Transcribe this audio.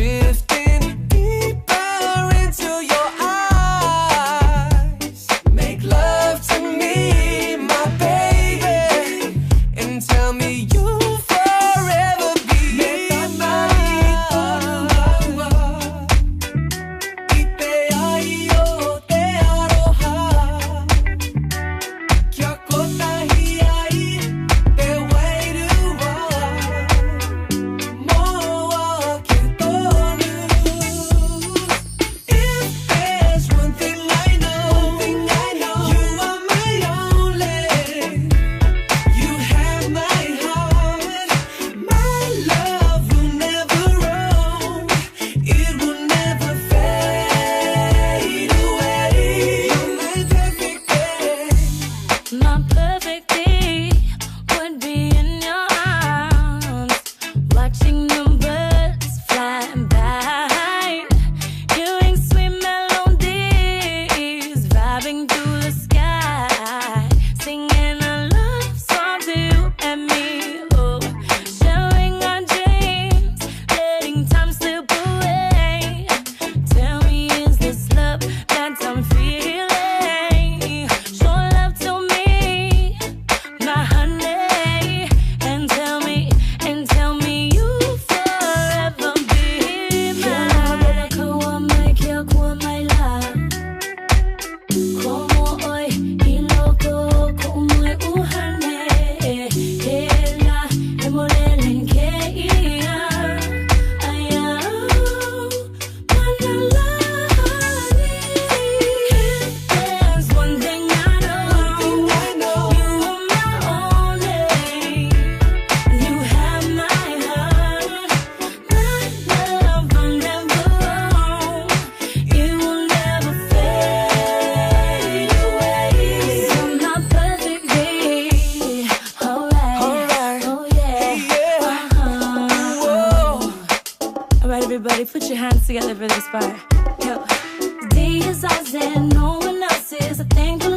drifting deeper into your eyes. Make love to me, my baby, and tell me you'll forever be mine. Y te ayo te aroha, que akota hiai te wairuwa, moa ke tonu. If there's one thing I know, you are my only. You have my heart. My love will never roam. It will never fade away. You're my perfect day. My perfect day would be in your arms, watching the birds fly by, hearing sweet melodies, vibing through the sky, singing a love song to you and me. Oh, sharing our dreams, letting time slip away. Tell me, is this love that I'm feeling? Show love to me, my honey, and tell me you forever be mine. Kuwa mai kia kuwa mai la, como oi iloko kumui uhane, hela emolele nkeia, ayau manalani. If there's one thing I know, you are my only. You have my heart. My love will never roam. It will never fade away. You're my perfect day. Alright. Oh yeah. Alright, everybody, put your hands together for this part. Yo. Day is ours and no one else's. I thank the